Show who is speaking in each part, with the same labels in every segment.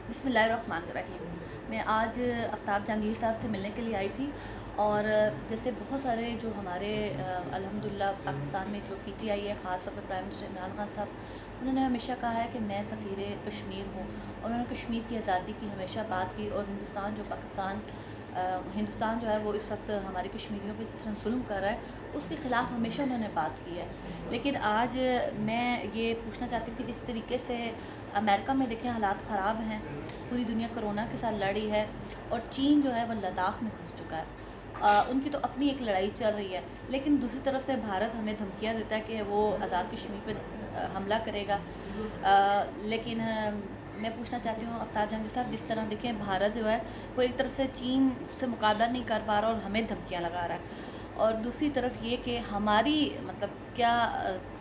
Speaker 1: بسم اللہ الرحمن الرحیم۔ میں آج آفتاب جہانگیر صاحب سے ملنے کے لیے آئی تھی، اور جیسے بہت سارے جو ہمارے الحمدللہ پاکستان میں جو پی ٹی آئی ہے، خاص طور پر پرائم منسٹر عمران خان صاحب، انہوں نے ہمیشہ کہا ہے کہ میں سفیر کشمیر ہوں، اور انہوں نے کشمیر کی آزادی کی ہمیشہ بات کی، اور ہندوستان جو ہے وہ اس وقت ہمارے کشمیریوں پہ جس طرح ظلم کر رہا ہے اس کے خلاف ہمیشہ انہوں نے بات کی ہے۔ لیکن آج میں یہ پوچھنا چاہتی ہوں کہ جس طریقے سے امریکہ میں دیکھیں حالات خراب ہیں، پوری دنیا کرونا کے ساتھ لڑی ہے، اور چین جو ہے وہ لداخ میں گھس چکا ہے۔ ان کی تو اپنی ایک لڑائی چل رہی ہے، لیکن دوسری طرف سے بھارت ہمیں دھمکیاں دیتا ہے کہ وہ آزاد کشمیر پہ حملہ کرے گا۔ لیکن میں پوچھنا چاہتی ہوں آفتاب جہانگیر صاحب، جس طرح دیکھیں بھارت جو ہے وہ ایک طرف سے چین سے مقابلہ نہیں کر پا رہا اور ہمیں دھمکیاں لگا رہا ہے، اور دوسری طرف یہ کہ ہماری مطلب کیا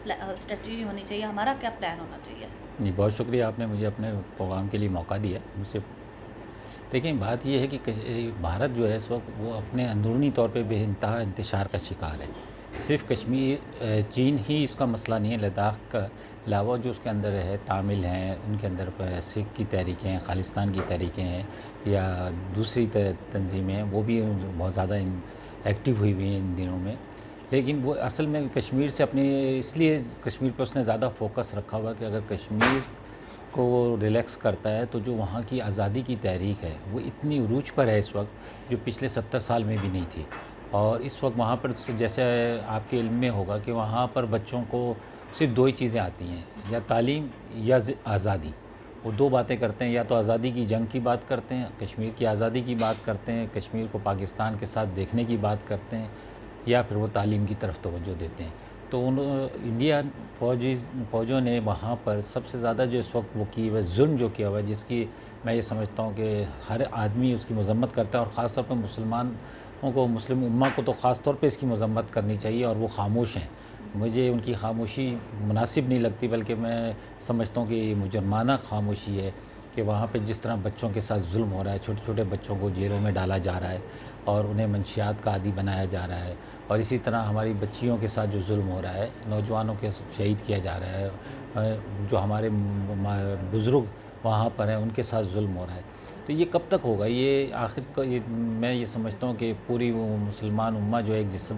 Speaker 1: اسٹریٹجی ہونی چاہیے، ہمارا کیا پلان ہونا چاہیے؟
Speaker 2: جی بہت شکریہ، آپ نے مجھے اپنے پروگرام کے لیے موقع دیا مجھ سے۔ دیکھیں بات یہ ہے کہ بھارت جو ہے اس وقت وہ اپنے اندرونی طور پہ بے انتہا انتشار کا شکار ہے۔ صرف کشمیر چین ہی اس کا مسئلہ نہیں ہے، لداخ کا علاوہ جو اس کے اندر ہے تامل ہیں، ان کے اندر سکھ کی تحریکیں ہیں، خالصتان کی تحریکیں ہیں، یا دوسری تنظیمیں ہیں، وہ بھی بہت زیادہ ایکٹیو ہوئی ہوئی ہیں ان دنوں میں۔ لیکن وہ اصل میں کشمیر سے اپنے اس لیے کشمیر پہ اس نے زیادہ فوکس رکھا ہوا کہ اگر کشمیر کو وہ ریلیکس کرتا ہے تو جو وہاں کی آزادی کی تحریک ہے وہ اتنی عروج پر ہے اس وقت، جو پچھلے 70 سال میں بھی نہیں تھی۔ اور اس وقت وہاں پر جیسے آپ کے علم میں ہوگا کہ وہاں پر بچوں کو صرف دو ہی چیزیں آتی ہیں، یا تعلیم یا آزادی۔ وہ دو باتیں کرتے ہیں، یا تو آزادی کی جنگ کی بات کرتے ہیں، کشمیر کی آزادی کی بات کرتے ہیں، کشمیر کو پاکستان کے ساتھ دیکھنے کی بات کرتے ہیں، یا پھر وہ تعلیم کی طرف توجہ دیتے ہیں۔ تو انڈین فوجوں نے وہاں پر سب سے زیادہ جو اس وقت وہ کی ہوئے ظلم جو کیا ہوا ہے، جس کی میں یہ سمجھتا ہوں کہ ہر آدمی اس کی مذمت کرتا ہے، اور خاص طور پہ مسلمانوں کو، مسلم امہ کو تو خاص طور پہ اس کی مذمت کرنی چاہیے، اور وہ خاموش ہیں۔ مجھے ان کی خاموشی مناسب نہیں لگتی، بلکہ میں سمجھتا ہوں کہ یہ مجرمانہ خاموشی ہے کہ وہاں پہ جس طرح بچوں کے ساتھ ظلم ہو رہا ہے، چھوٹے چھوٹے بچوں کو جیلوں میں ڈالا جا رہا ہے اور انہیں منشیات کا عادی بنایا جا رہا ہے، اور اسی طرح ہماری بچیوں کے ساتھ جو ظلم ہو رہا ہے، نوجوانوں کے شہید کیا جا رہا ہے، جو ہمارے بزرگ وہاں پر ہیں ان کے ساتھ ظلم ہو رہا ہے۔ تو یہ کب تک ہوگا؟ یہ آخر میں یہ سمجھتا ہوں کہ پوری وہ مسلمان امہ جو ایک جسم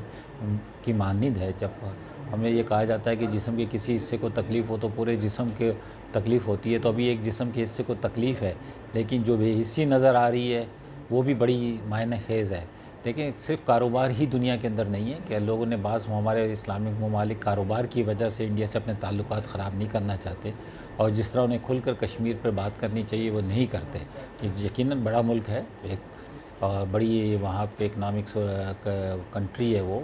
Speaker 2: کی مانند ہے۔ جب ہمیں یہ کہا جاتا ہے کہ جسم کے کسی حصے کو تکلیف ہو تو پورے جسم کے تکلیف ہوتی ہے، تو ابھی ایک جسم کے حصے کو تکلیف ہے، لیکن جو بے حسی نظر آ رہی ہے وہ بھی بڑی معنی خیز ہے۔ دیکھیں صرف کاروبار ہی دنیا کے اندر نہیں ہے کہ لوگوں نے بعض ہمارے اسلامک ممالک کاروبار کی وجہ سے انڈیا سے اپنے تعلقات خراب نہیں کرنا چاہتے، اور جس طرح انہیں کھل کر کشمیر پر بات کرنی چاہیے وہ نہیں کرتے۔ یہ یقیناً بڑا ملک ہے، ایک بڑی وہاں پہ اکنامکس کنٹری ہے وہ،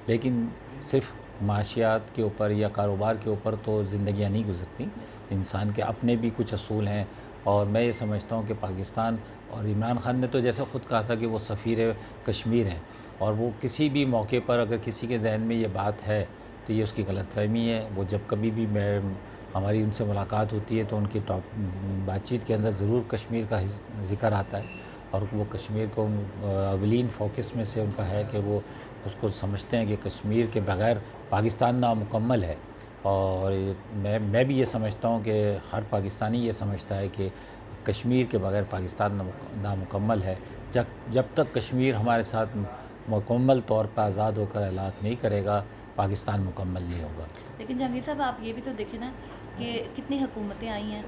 Speaker 2: لیکن صرف معاشیات کے اوپر یا کاروبار کے اوپر تو زندگیاں نہیں گزرتی، انسان کے اپنے بھی کچھ اصول ہیں۔ اور میں یہ سمجھتا ہوں کہ پاکستان اور عمران خان نے تو جیسے خود کہا تھا کہ وہ سفیر کشمیر ہیں، اور وہ کسی بھی موقع پر اگر کسی کے ذہن میں یہ بات ہے تو یہ اس کی غلط فہمی ہے۔ وہ جب کبھی بھی ہماری ان سے ملاقات ہوتی ہے تو ان کی بات چیت کے اندر ضرور کشمیر کا ذکر آتا ہے، اور وہ کشمیر کو اولین فوکس میں سے ان کا ہے کہ وہ اس کو سمجھتے ہیں کہ کشمیر کے بغیر پاکستان نامکمل ہے۔ اور میں بھی یہ سمجھتا ہوں کہ ہر پاکستانی یہ سمجھتا ہے کہ کشمیر کے بغیر پاکستان نامکمل ہے۔ جب تک کشمیر ہمارے ساتھ مکمل طور پر آزاد ہو کر اعلان نہیں کرے گا، پاکستان مکمل نہیں ہوگا۔
Speaker 1: لیکن جہانگیر صاحب آپ یہ بھی تو دیکھیں نا کہ کتنی حکومتیں آئی ہیں،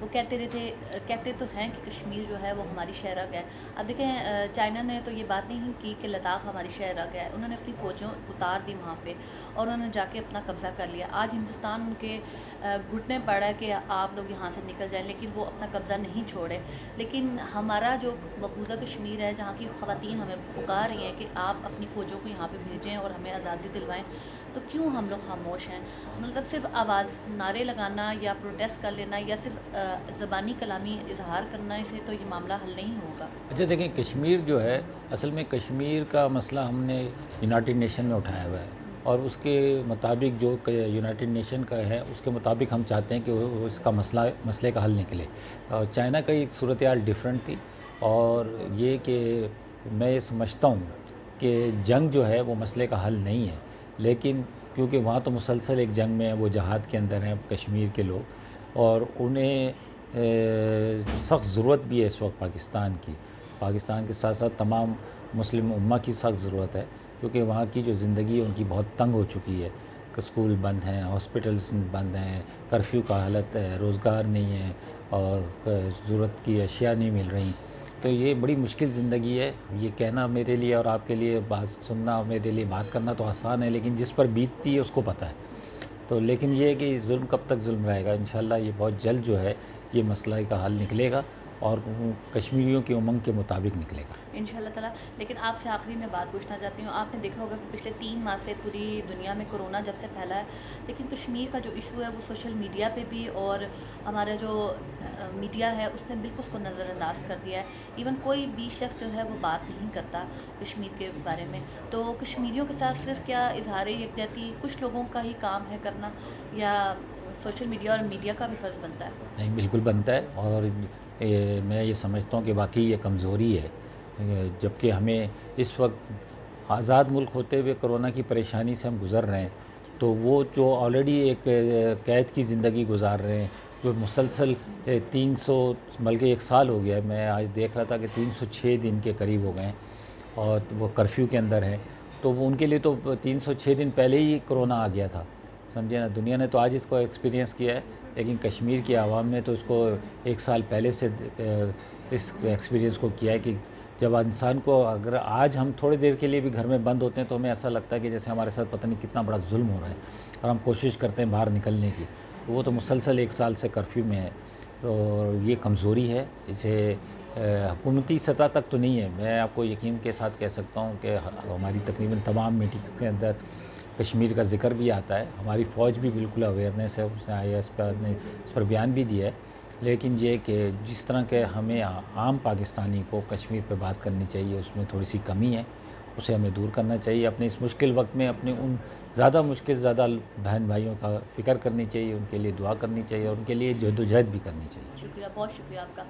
Speaker 1: وہ کہتے تو ہیں کہ کشمیر جو ہے وہ ہماری شہرگ ہے۔ اب دیکھیں چائنا نے تو یہ بات نہیں کی کہ لداخ ہماری شہرگ ہے، انہوں نے اپنی فوجوں اتار دی وہاں پہ، اور انہوں نے جا کے اپنا قبضہ کر لیا۔ آج ہندوستان ان کے گھٹنے پڑا ہے کہ آپ لوگ یہاں سے نکل جائیں، لیکن وہ اپنا قبضہ نہیں چھوڑے۔ لیکن ہمارا جو مقبوضہ کشمیر ہے، جہاں کی خواتین ہمیں پکار رہی ہیں کہ آپ اپنی فوجوں کو یہاں پہ بھیجیں اور ہمیں آزادی دلوائیں، تو کیوں ہم لوگ خاموش ہیں؟ مطلب صرف آواز نعرے لگانا یا پروٹیسٹ کر لینا یا صرف زبانی کلامی اظہار کرنا سے تو یہ معاملہ حل نہیں ہوگا۔
Speaker 2: اچھا دیکھیں، کشمیر جو ہے اصل میں کشمیر کا مسئلہ ہم نے یونائٹڈ نیشن میں اٹھایا ہوا ہے، اور اس کے مطابق جو یونائٹڈ نیشن کا ہے اس کے مطابق ہم چاہتے ہیں کہ اس کا مسئلے کا حل نکلے۔ اور چائنا کا ایک صورتحال ڈیفرنٹ تھی، اور یہ کہ میں یہ سمجھتا ہوں کہ جنگ جو ہے وہ مسئلے کا حل نہیں ہے، لیکن کیونکہ وہاں تو مسلسل ایک جنگ میں ہے، وہ جہاد کے اندر ہیں کشمیر کے لوگ، اور انہیں سخت ضرورت بھی ہے اس وقت پاکستان کے ساتھ ساتھ تمام مسلم امہ کی سخت ضرورت ہے، کیونکہ وہاں کی جو زندگی ہے ان کی بہت تنگ ہو چکی ہے کہ اسکول بند ہیں، ہاسپٹلس بند ہیں، کرفیو کا حالت ہے، روزگار نہیں ہے اور ضرورت کی اشیاء نہیں مل رہی. تو یہ بڑی مشکل زندگی ہے. یہ کہنا میرے لیے اور آپ کے لیے، بات سننا میرے لیے، بات کرنا تو آسان ہے، لیکن جس پر بیتتی ہے اس کو پتہ ہے. تو لیکن یہ ہے کہ ظلم کب تک ظلم رہے گا. انشاءاللہ یہ بہت جلد جو ہے یہ مسئلہ کا حل نکلے گا اور کشمیریوں کی امنگ کے مطابق نکلے گا
Speaker 1: ان شاء اللہ تعالیٰ. لیکن آپ سے آخری میں بات پوچھنا چاہتی ہوں، آپ نے دیکھا ہوگا کہ پچھلے 3 ماہ سے پوری دنیا میں کرونا جب سے پھیلا ہے، لیکن کشمیر کا جو ایشو ہے وہ سوشل میڈیا پہ بھی اور ہمارا جو میڈیا ہے اس نے بالکل اس کو نظر انداز کر دیا ہے. ایون کوئی بھی شخص جو ہے وہ بات نہیں کرتا کشمیر کے بارے میں. تو کشمیریوں کے ساتھ صرف کیا اظہار یکجہتی کچھ لوگوں کا ہی کام ہے کرنا، یا سوشل میڈیا اور میڈیا کا بھی فرض بنتا ہے؟
Speaker 2: نہیں، بالکل بنتا ہے. اور میں یہ سمجھتا ہوں کہ واقعی یہ کمزوری ہے، جبکہ ہمیں اس وقت آزاد ملک ہوتے ہوئے کرونا کی پریشانی سے ہم گزر رہے ہیں. تو وہ جو آلریڈی ایک قید کی زندگی گزار رہے ہیں، جو مسلسل 300 بلکہ 1 سال ہو گیا ہے، میں آج دیکھ رہا تھا کہ 306 دن کے قریب ہو گئے ہیں اور وہ کرفیو کے اندر ہیں. تو وہ ان کے لیے تو 306 دن پہلے ہی کرونا آ گیا تھا، سمجھے نا. دنیا نے تو آج اس کو ایکسپیرینس کیا ہے، لیکن کشمیر کی عوام نے تو اس کو 1 سال پہلے سے اس ایکسپیرینس کو کیا ہے کہ جب انسان کو، اگر آج ہم تھوڑی دیر کے لیے بھی گھر میں بند ہوتے ہیں تو ہمیں ایسا لگتا ہے کہ جیسے ہمارے ساتھ پتہ نہیں کتنا بڑا ظلم ہو رہا ہے، اور ہم کوشش کرتے ہیں باہر نکلنے کی. وہ تو مسلسل 1 سال سے کرفیو میں ہے. تو یہ کمزوری ہے. اسے حکومتی سطح تک تو نہیں ہے. میں آپ کو یقین کے ساتھ کہہ سکتا ہوں کہ ہماری تقریباً تمام میٹنگس کے اندر کشمیر کا ذکر بھی آتا ہے. ہماری فوج بھی بالکل اویئرنیس ہے، اس نے IAS نے اس پر بیان بھی دیا ہے. لیکن یہ کہ جس طرح کے ہمیں عام پاکستانی کو کشمیر پہ بات کرنی چاہیے، اس میں تھوڑی سی کمی ہے. اسے ہمیں دور کرنا چاہیے. اپنے اس مشکل وقت میں اپنے ان زیادہ بہن بھائیوں کا فکر کرنی چاہیے، ان کے لیے دعا کرنی چاہیے اور ان کے لیے جہد و جہد بھی کرنی چاہیے.
Speaker 1: شکریہ، بہت شکریہ آپ کا.